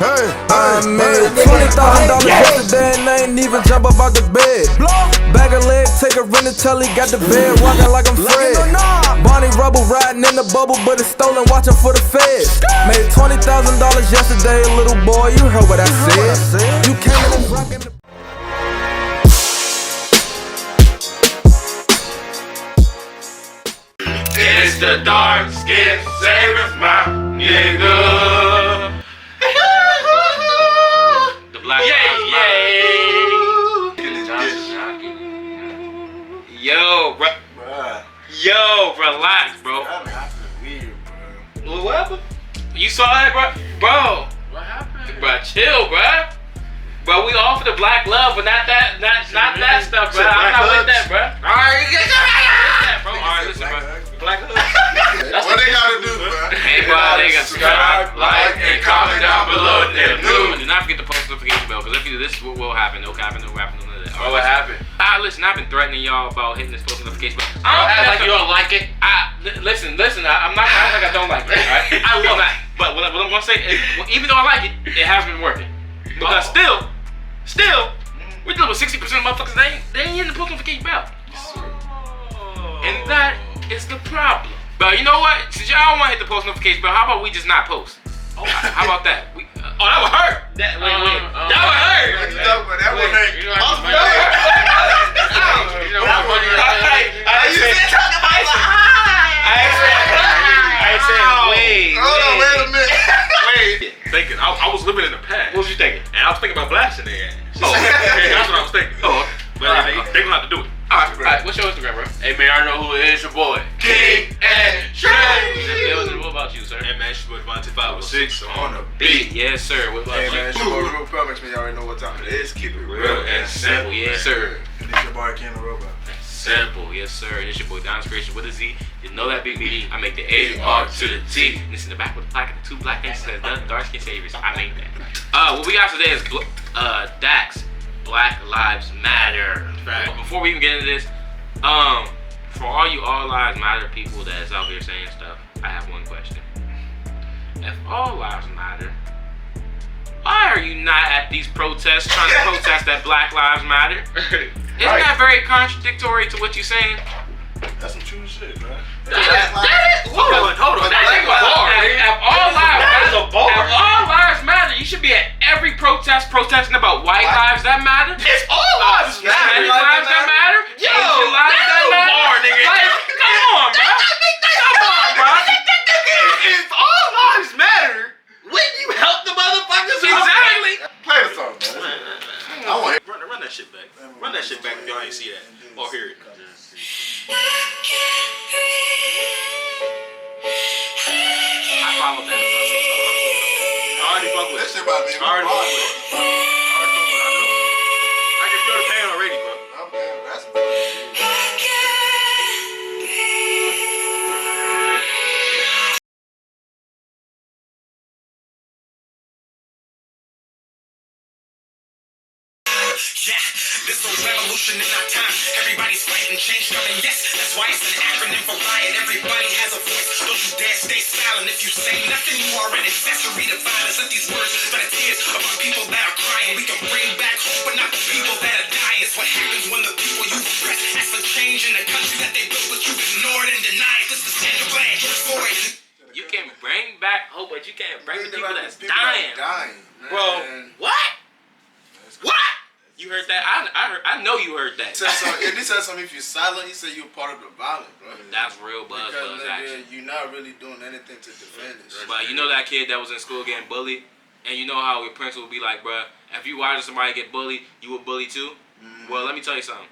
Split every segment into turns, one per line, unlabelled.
I made $20,000 yesterday and I ain't even jump up out the bed. Bag a leg, take a rent until he got the bed, walking like I'm Fred. Bonnie Rubble riding in the bubble, but it's stolen, watching for the feds. Made $20,000 yesterday, little boy, you heard what I said. You came in and rockin' the
It's the dark skin savers, my nigga. The black Yo, relax, bro. What happened? You saw that, bro? What happened? Bro, chill, bro. Bro, we offer the black love, but not that stuff, bro. I'm not with that, bro. Alright, listen, bro. Black hood.
What they gotta do, bro?
Hey, bro, they gotta subscribe, like, and comment down below if they're new. Do not forget the post notification bell, because if you do, this is what will happen. No capping, no rapping, none of that.
Oh, what happened?
Listen, I've been threatening y'all about hitting this post notification bell. I
don't act like you don't like it.
Listen, I'm not acting like I don't like it, alright? I love it. But what I'm gonna say is, even though I like it, it has been working. Because still, we're dealing with 60% of motherfuckers they ain't in the post notification bell. And that is the problem. But you know what? Since y'all don't want to hit the post notification bell, how about we just not post? How about that? That would hurt. That would hurt.
That would hurt.
Wait a minute. Thinking, I was living in the past. What was you thinking? And I was thinking about blasting their ass. Oh, that's what I was thinking. Oh, but they gonna have to do it. Alright, what's your Instagram, bro?
Hey man, I know who it is, your boy.
King and Trey. What about you, sir?
Hey man, it's your boy Devontae 506 on the beat.
Yes, sir. What about you?
Hey man, it's your boy Real Comics, man. Y'all already know what time it is. Keep it real and simple.
Yes, sir.
And it's your boy Ken the Robot.
Simple, yes sir. And it's your boy Don's Creation with a Z. You know that big B. I make the A-R to the T. And it's in the back with the plaque and the two black things that says the dark skin saviors. I made that. What we got today is Dax. Black Lives Matter. But before we even get into this, for all you All Lives Matter people that's out there saying stuff, I have one question. If all lives matter, why are you not at these protests trying to protest that Black Lives Matter? Isn't that very contradictory to what you're saying?
That's some true shit, man.
Hold on. If all lives matter, you should be at every protest protesting about white lives that matter.
It's all lives matter.
Hispanic lives that matter. Asian lives that matter. Come on, bro.
If all lives matter, wouldn't you help the motherfuckers?
Exactly.
Play the song, man. I want to
Run that shit back. Run that shit back if y'all ain't see that. Or hear it.
I followed that.
I already fuck with
that
it.
shit about me.
I already fuck with it. I can feel the pain already, bro.
That's
Yeah, this a revolution in our time. Everybody's fighting change coming, yes. That's why it's an acronym for riot. Everybody has a voice. Don't you dare stay silent. If you say nothing, you are an accessory to violence. Let these words spread tears about people that are crying. We can bring back hope, but not the people that are dying. It's what happens when the people you oppress ask for change in the country that they built, but you ignored and denied. This is Sandra Bland, George Floyd.
You can bring back hope, but you can't bring the people that's dying.
Bro,
what? What? You heard that? I know you heard that.
If he said something, if you're silent, he said you're part of the violence, bro.
That's real buzz
Because
action.
you're not really doing anything to defend it.
But you know that kid that was in school getting bullied? And you know how your principal would be like, bruh, if you watching somebody get bullied, you a bully too? Well, let me tell you something.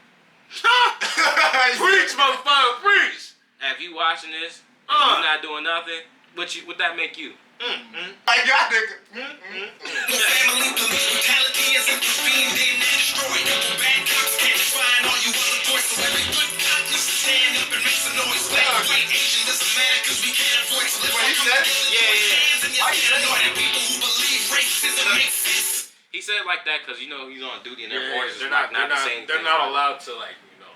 Preach, motherfucker, preach!
If you watching this, and you not doing nothing, what that make you?
I got it.
Family police brutality is intervened in and destroyed. Bad cops can't find all you other boys. So every good cop needs to stand up and make some noise. Black, white, Asian, doesn't matter because we can't avoid. So let's all come together. Yeah. People who believe racism makes sense.
He said it like that because you know he's on duty and they're orders.
They're not
the same.
They're not allowed to, like, you know.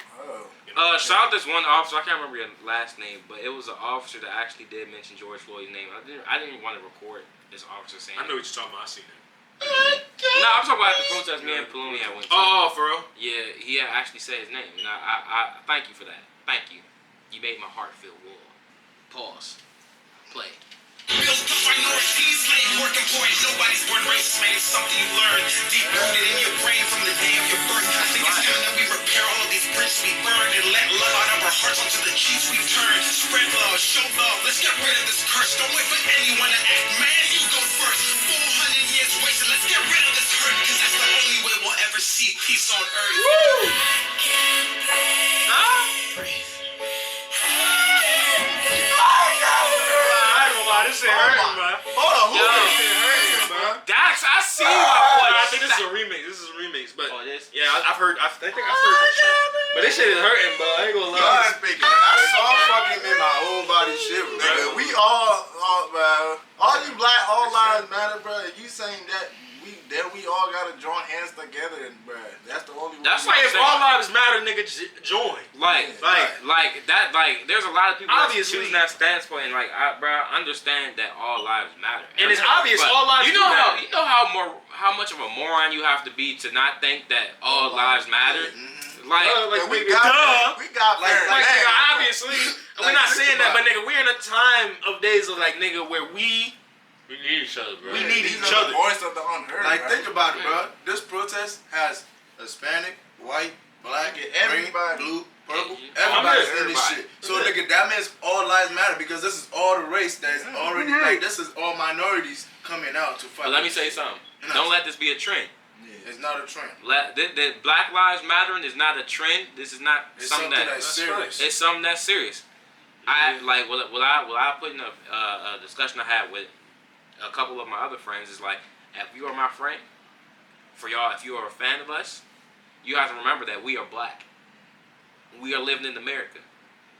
Shout out this one officer. I can't remember your last name, but it was an officer that actually did mention George Floyd's name. I didn't even want to record this officer saying.
I know what you're talking about. I seen it.
No, I'm talking about the protest me and Palumi had went to.
Oh, for real?
Yeah, he had actually said his name, and I thank you for that. Thank you. You made my heart feel warm. Pause. Play.
Built up minorities, slave working for it. Nobody's born racist, man. It's something you learn. Deep rooted in your brain from the day of your birth. I think it's time that we repair all of these bridges we burned and let love out of our hearts onto the cheeks we've turned. Spread love, show love. Let's get rid of this curse. Don't wait for anyone to act. Man, you go first. 400 years wasted. Let's get rid of this hurt, because that's the only way we'll ever see peace on earth. Woo!
This shit hurting, man.
Hold on, who
Yo.
this shit hurting, man?
Dax, I see my boy.
I think this is a remix. But
Oh, this?
yeah, I think I've heard this shit. But this shit is hurting, bro. I ain't gonna
God
lie.
speaking, I saw fucking in my whole body shit, nigga. We all, bro. All you black, all lives matter, bro. If you saying that, we all gotta join hands together, and bro, that's the only way.
That's
Like,
why
if all lives matter, nigga, join.
Like that. Like, there's a lot of people that
Obviously.
choosing that stance point, and like, I understand that all lives matter.
And it's obvious
But
all lives
You know
do
how
matter.
how much of a moron you have to be to not think that all lives matter. Like,
And we
nigga,
got,
duh.
we got
Like,
parents.
nigga, obviously, we're
Like,
not
think
saying that,
about
but nigga, we're in a time of days of like, nigga, where we
need each other, bro.
we need
These
each
are
other.
the voice of the unheard.
Like,
right?
think about it, bro. This protest has Hispanic, white, black,
Everybody.
green, blue, purple.
Yeah,
Everybody's in this
everybody.
shit. So, nigga, that means all lives matter, because this is all the race that's already, like, this is all minorities coming out to fight.
But let me say something. Don't let this be a trend.
It's not a trend.
The Black Lives Mattering is not a trend. This is not
It's
something
that's serious.
It's something that's serious. I like what I put in a discussion I had with a couple of my other friends is like, if you are my friend, for y'all, if you are a fan of us, you have to remember that we are black. We are living in America.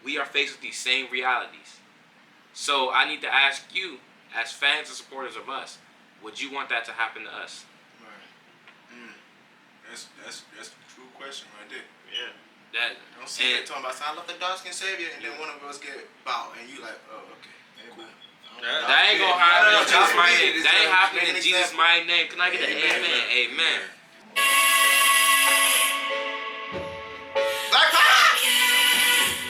We are faced with these same realities. So I need to ask you, as fans and supporters of us, would you want that to happen to us?
That's a true question right there.
Yeah.
That
Don't see that talking about, I love the dark skin savior, and then one of us get bowed, and you like, oh, okay, cool.
That ain't gonna happen in Jesus' mighty name.
It's
That ain't
a-
happening in
an
Jesus'
example.
mighty name. Can I get an
Amen.
amen? Amen.
Black Power!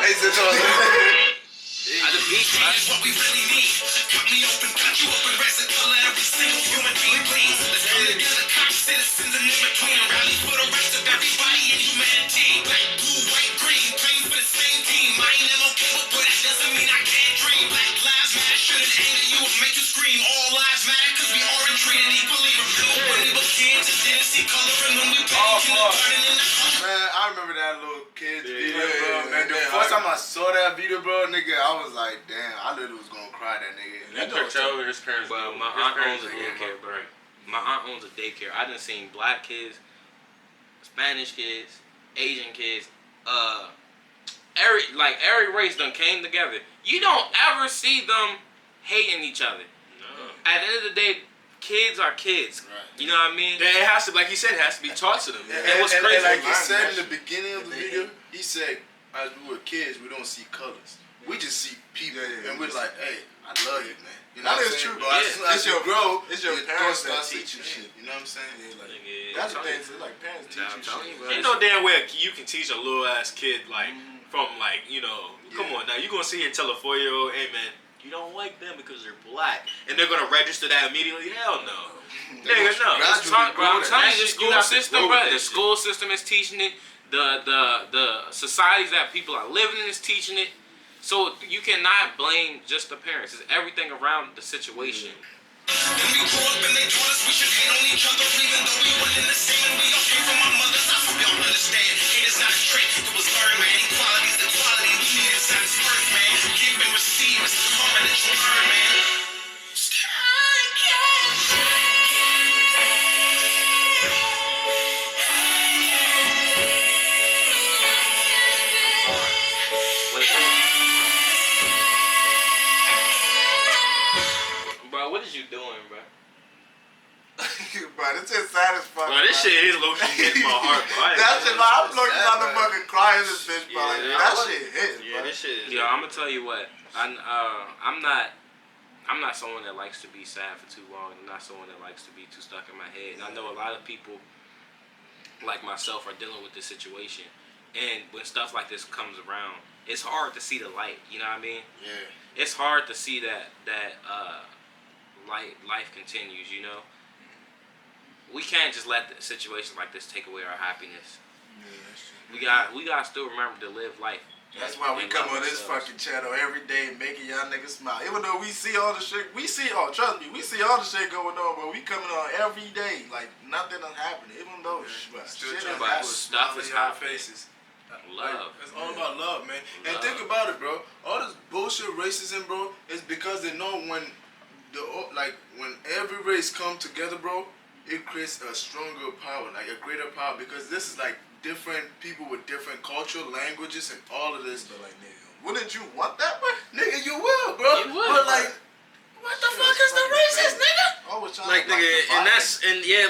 Hey, so
The beat,
That's what we really need. Cut me open, cut you open, rest the color every single human being, please. Let's come together, cops, citizens, and in between. Rally for the rest of everybody in humanity. Black, blue, white, green, playing for the same team. I ain't okay with, but that doesn't mean I can't dream. Black lives matter, shouldn't anger you or make you scream. All lives matter, cause we aren't treated equally. Remember when we were kids and didn't see color, and when we played kindergarten in the
Man, I remember that little kid's video,
yeah,
bro. Man, the
yeah,
first time I saw that video, bro, nigga, I was like, damn, I literally was gonna cry, that nigga.
You can tell his parents.
Well, my aunt owns a daycare, bro. My aunt owns a daycare. I done seen black kids, Spanish kids, Asian kids, every race done came together. You don't ever see them hating each other.
No.
At the end of the day, kids are kids.
Right.
You know what I mean?
It has to, like he said, it has to be taught to them.
And
what's
and
crazy?
like he
Learn
said in
that
the beginning of the video, he said, as we were kids, we don't see colors. We just see people,
Yeah,
and we're like, hey, I love you, man. You
That
what I'm
is
saying?
true.
But
Yeah.
as soon as
It's
you
your-
grow,
it's your
thoughts
parents
start
that
switching
teach you.
shit. You know what I'm saying?
Yeah, like,
Nigga,
that's the
I'm
thing.
telling
So like parents teach
Nah, I'm
you
telling
shit.
you, bro.
Ain't no damn way you can teach a little ass kid like from like, you know, come
Yeah.
on now, you gonna sit here and tell a 4-year-old, hey man, you don't like them because they're black, and they're gonna register that immediately? Hell no, nigga, no.
Gradually
Bro, I'm
grow
telling
that
you, the
shit, you
school
have to
system,
grow
bro.
with
The
that
school system is teaching it. The societies that people are living in is teaching it. So you cannot blame just the parents. It's everything around the situation.
When we grew up and they taught us we should hate on each other, even though we went in the same and we all came from our mothers. I hope y'all understand. Hate is not a trait, it was learned, man. Equality is the quality we need inside this earth, man. Give and receive is the karma that you earn, man.
Bro, what is you doing, bro?
Bro, this shit satisfying.
Bro, this shit is low key hitting my heart, bro.
That shit, bro, I'm looking at the fucking crying this bitch, bro. Like,
Yeah,
that shit hit,
Yeah,
bro.
this shit is.
Yo, I'm gonna tell you what. I'm not someone that likes to be sad for too long. I'm not someone that likes to be too stuck in my head. And I know a lot of people, like myself, are dealing with this situation. And when stuff like this comes around, it's hard to see the light. You know what I mean?
Yeah.
It's hard to see that life continues. You know. We can't just let the situation like this take away our happiness.
Yeah, that's true.
We gotta still remember to live life.
That's why we
and
come
love
on this
ourselves.
fucking channel every day making y'all niggas smile. Even though we see all the shit, trust me, we see all the shit going on, but we coming on every day like nothing is happening. Even though
Still
shit
trying
is
to
happening.
put a
Stuff
smile
is
in our
happening.
faces.
Love.
It's all about love, man. And
Love.
think about it, bro. All this bullshit racism, bro, is because they know when when every race come together, bro, it creates a stronger power, like a greater power. Because this is like different people with different culture, languages, and all of this.
But like, nigga, wouldn't you want that, bro?
Nigga, you will, bro.
You would,
But
bro.
like, what the fuck is the racist, nigga?
Always trying
Like,
to
nigga,
divide
and
us.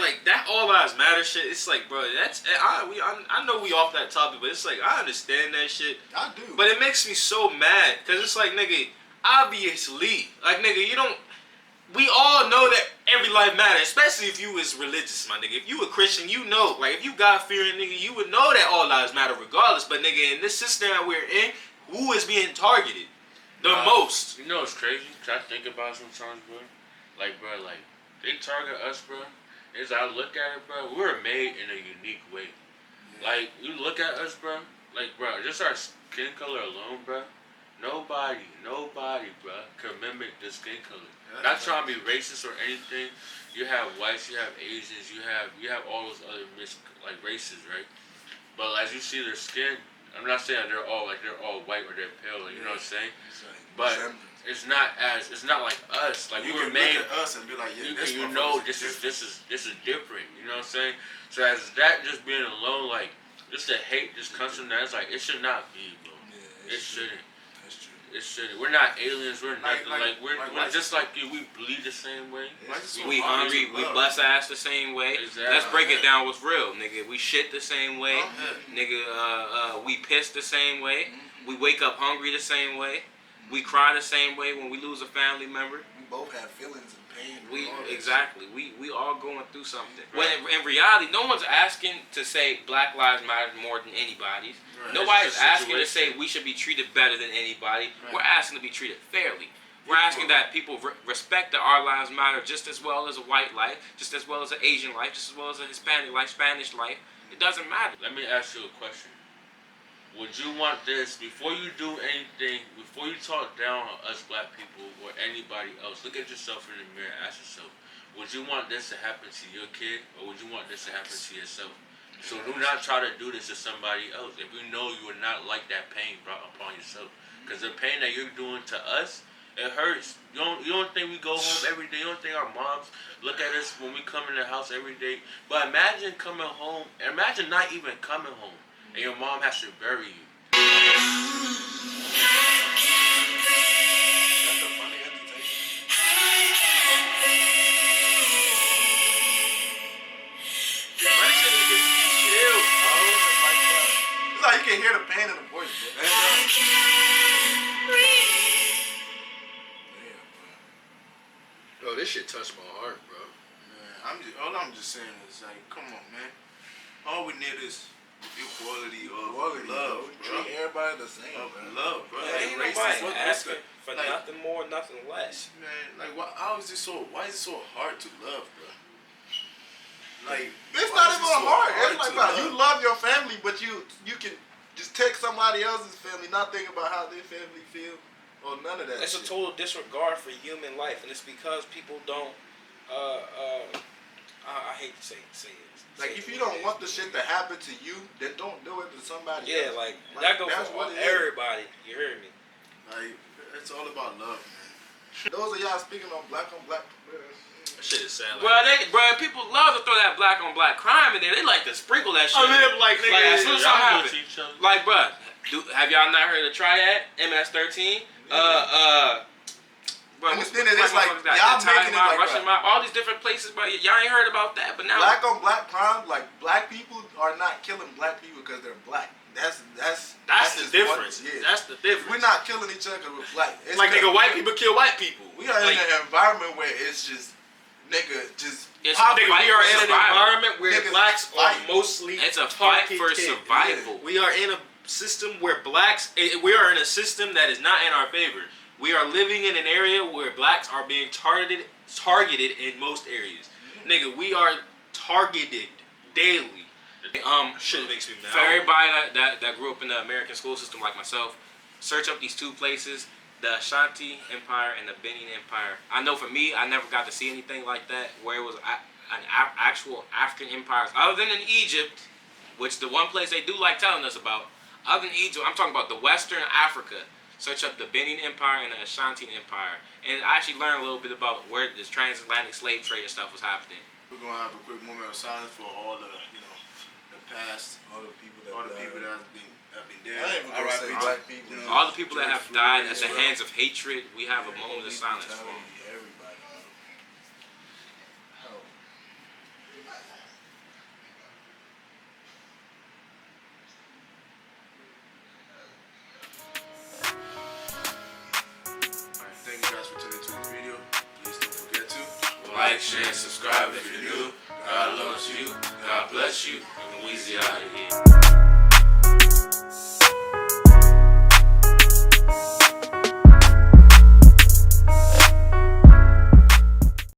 like that all lives matter shit. It's like, bro, I know we off that topic, but it's like I understand that shit.
I do.
But it makes me so mad because it's like, nigga, obviously, like, nigga, you don't. We all know that every life matters, especially if you is religious, my nigga. If you a Christian, you know, like, if you God fearing, nigga, you would know that all lives matter regardless. But nigga, in this system that we're in, who is being targeted the most?
You know what's crazy? Try to think about it sometimes, bro. Like, bro, like, they target us, bro. As I look at it, bro, we're made in a unique way. Like, you look at us, bro, like, bro, just our skin color alone, bro. Nobody, bro, can mimic the skin color. Not trying to be racist or anything. You have whites, you have Asians, you have all those other races, right? But as you see their skin, I'm not saying they're all white or they're pale, you know what I'm saying? But it's not like us. Like,
You
we were
can
made.
look at us and be like, yeah, this
You know
motherfucker's
this is different. You know what I'm saying? So as that just being alone, like, just the hate just comes from that. It's like, it should not be, bro. It shouldn't.
That's true.
It shouldn't. We're not aliens. We're nothing.
like-
We're
like-
just like you. We bleed the same way.
We hungry, we bust ass the same way.
Exactly.
Let's break it down what's real, nigga. We shit the same way. Nigga, we piss the same way. We wake up hungry the same way. We cry the same way when we lose a family member.
We both have feelings and pain. and
We
all that
exactly. We all going through something. When in reality, no one's asking to say Black Lives Matter more than anybody's.
Right.
Nobody's
It's just a
asking to
situation.
say we should be treated better than anybody.
Right.
We're asking to be treated fairly. We're asking that people respect that our lives matter just as well as a white life, just as well as an Asian life, just as well as a Hispanic life, Spanish life. It doesn't matter.
Let me ask you a question. Would you want this before you do anything? Before you talk down on us black people or anybody else? Look at yourself in the mirror. Ask yourself. Would you want this to happen to your kid, or would you want this to happen to yourself? So do not try to do this to somebody else if you know you would not like that pain brought upon yourself. Because the pain that you're doing to us, it hurts. You don't think we go home every day? You don't think our moms look at us when we come in the house every day? But imagine coming home. Imagine not even coming home, and your mom has to bury you.
That's a funny entertainment. It's like you can hear the pain in the voice, bro.
Bro, this shit touched my heart, bro. Man, all I'm just saying is like, come on, man. All we need is equality of
Quality,
love,
bro.
bro.
Treat everybody the same,
Of
bro.
love, bro.
Ain't
Like,
nobody
racist,
asking for
like-
nothing more, nothing less.
Man, like, why is it so hard to love, bro? Like,
It's
why
not
is
even
it so
hard. It's like,
to
bro, you love your family, but you can just take somebody else's family, not think about how their family feel or none of that.
It's a
shit.
total disregard for human life, and it's because people don't. I hate to say it.
Like, if you don't want the shit to happen to you, then don't do it to somebody
Yeah,
else.
like that goes
that's
for
what it is.
everybody. You heard me?
Like, it's all about love, man.
Those of y'all speaking on black,
That shit is sad.
People love to throw that black on black crime in there. They like to sprinkle that shit.
I mean, like, nigga,
Like, as soon as
Y'all
something
go
happens,
to each other.
like, bruh, have y'all not heard of Triad, MS-13?
And it's then it's like
motherfuckers got
y'all
the Thai
making it
mob,
like
Russian mob, all these different places, but y'all ain't heard about that. But now,
black on black crime. Like black people are not killing black people because they're black. That's
That's the
just
difference.
One, yeah.
That's the difference.
We're not killing each other because we're black. It's
like, nigga,
'cause
white people kill white people.
We are
like,
in an environment where it's just nigga just.
It's
poverty.
nigga, we are in an
survival.
environment where
Niggas
blacks are
fight.
mostly
it's a fight
targeted
for
kids.
survival.
We are in a system where we are in a system that is not in our favor. We are living in an area where blacks are being targeted in most areas. Nigga, we are targeted daily. Shit makes me mad.
For everybody that grew up in the American school system like myself, search up these two places, the Ashanti Empire and the Benin Empire. I know for me, I never got to see anything like that where it was an actual African empire, other than in Egypt, which the one place they do like telling us about. Other than Egypt, I'm talking about the Western Africa. Search up the Benin Empire and the Ashanti Empire, and I actually learned a little bit about where this transatlantic slave trade and stuff was happening.
We're gonna have a quick moment of silence for all the, the past,
All the people that
all the
died.
people that have been dead.
I ain't even gonna say
R.I.P.
black people.
You know,
All the people that have
George
died
Floyd,
at the
Israel.
hands of hatred, we have a moment of silence for them.
Everybody. Hell.
Alright, thank you guys for tuning into this video. Please don't forget to
Like, share, subscribe if you're new. God loves you. God bless you. And Weezy out of here.